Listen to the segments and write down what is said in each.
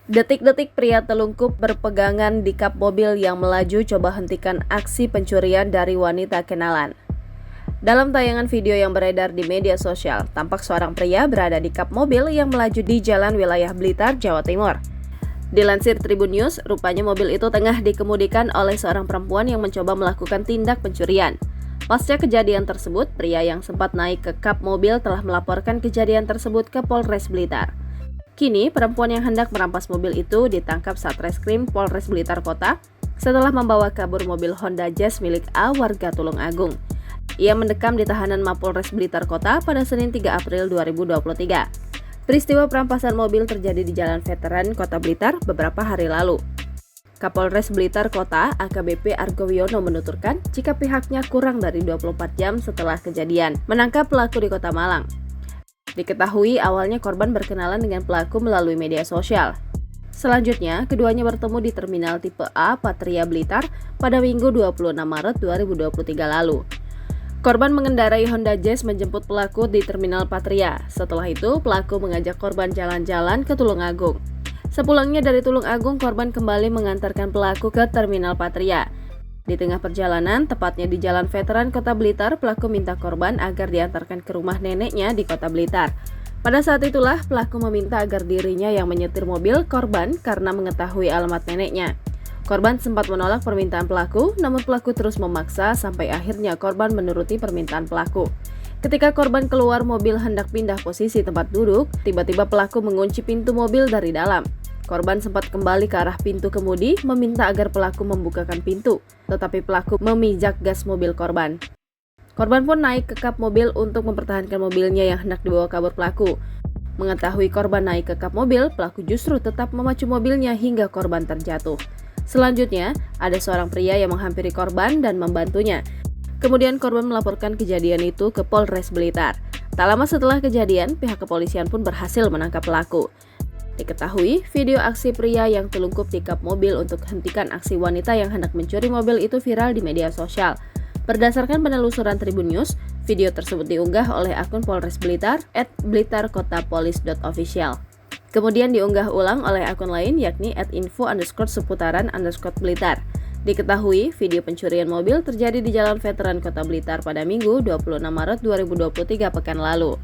Detik-detik pria telungkup berpegangan di kap mobil yang melaju coba hentikan aksi pencurian dari wanita kenalan. Dalam tayangan video yang beredar di media sosial, tampak seorang pria berada di kap mobil yang melaju di jalan wilayah Blitar, Jawa Timur. Dilansir Tribun News, rupanya mobil itu tengah dikemudikan oleh seorang perempuan yang mencoba melakukan tindak pencurian. Pasca kejadian tersebut, pria yang sempat naik ke kap mobil telah melaporkan kejadian tersebut ke Polres Blitar. Kini, perempuan yang hendak merampas mobil itu ditangkap Satreskrim Polres Blitar Kota setelah membawa kabur mobil Honda Jazz milik A warga Tulungagung. Ia mendekam di tahanan Mapolres Blitar Kota pada Senin 3 April 2023. Peristiwa perampasan mobil terjadi di Jalan Veteran Kota Blitar beberapa hari lalu. Kapolres Blitar Kota AKBP Argo Wiono menuturkan jika pihaknya kurang dari 24 jam setelah kejadian menangkap pelaku di Kota Malang. Diketahui awalnya korban berkenalan dengan pelaku melalui media sosial. Selanjutnya, keduanya bertemu di Terminal Tipe A Patria Blitar pada Minggu 26 Maret 2023 lalu. Korban mengendarai Honda Jazz menjemput pelaku di Terminal Patria. Setelah itu, pelaku mengajak korban jalan-jalan ke Tulungagung. Sepulangnya dari Tulungagung, korban kembali mengantarkan pelaku ke Terminal Patria. Di tengah perjalanan, tepatnya di Jalan Veteran Kota Blitar, pelaku minta korban agar diantarkan ke rumah neneknya di Kota Blitar. Pada saat itulah, pelaku meminta agar dirinya yang menyetir mobil korban karena mengetahui alamat neneknya. Korban sempat menolak permintaan pelaku, namun pelaku terus memaksa sampai akhirnya korban menuruti permintaan pelaku. Ketika korban keluar mobil hendak pindah posisi tempat duduk, tiba-tiba pelaku mengunci pintu mobil dari dalam. Korban sempat kembali ke arah pintu kemudi, meminta agar pelaku membukakan pintu, tetapi pelaku memijak gas mobil korban. Korban pun naik ke kap mobil untuk mempertahankan mobilnya yang hendak dibawa kabur pelaku. Mengetahui korban naik ke kap mobil, pelaku justru tetap memacu mobilnya hingga korban terjatuh. Selanjutnya, ada seorang pria yang menghampiri korban dan membantunya. Kemudian korban melaporkan kejadian itu ke Polres Blitar. Tak lama setelah kejadian, pihak kepolisian pun berhasil menangkap pelaku. Diketahui, video aksi pria yang telungkup di kap mobil untuk hentikan aksi wanita yang hendak mencuri mobil itu viral di media sosial. Berdasarkan penelusuran Tribun News, video tersebut diunggah oleh akun Polres Blitar @blitarkotapolis.official. Kemudian diunggah ulang oleh akun lain yakni @info_seputaran_Blitar. Diketahui, video pencurian mobil terjadi di Jalan Veteran Kota Blitar pada Minggu 26 Maret 2023 pekan lalu.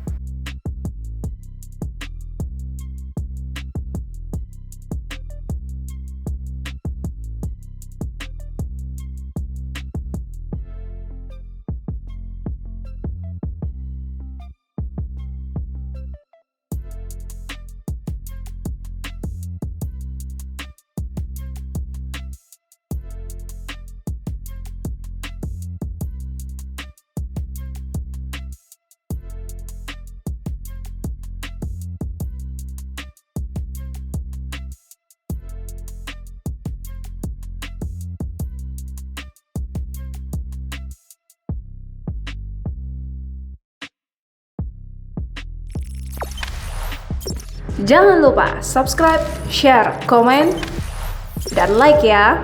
Jangan lupa subscribe, share, komen, dan like ya!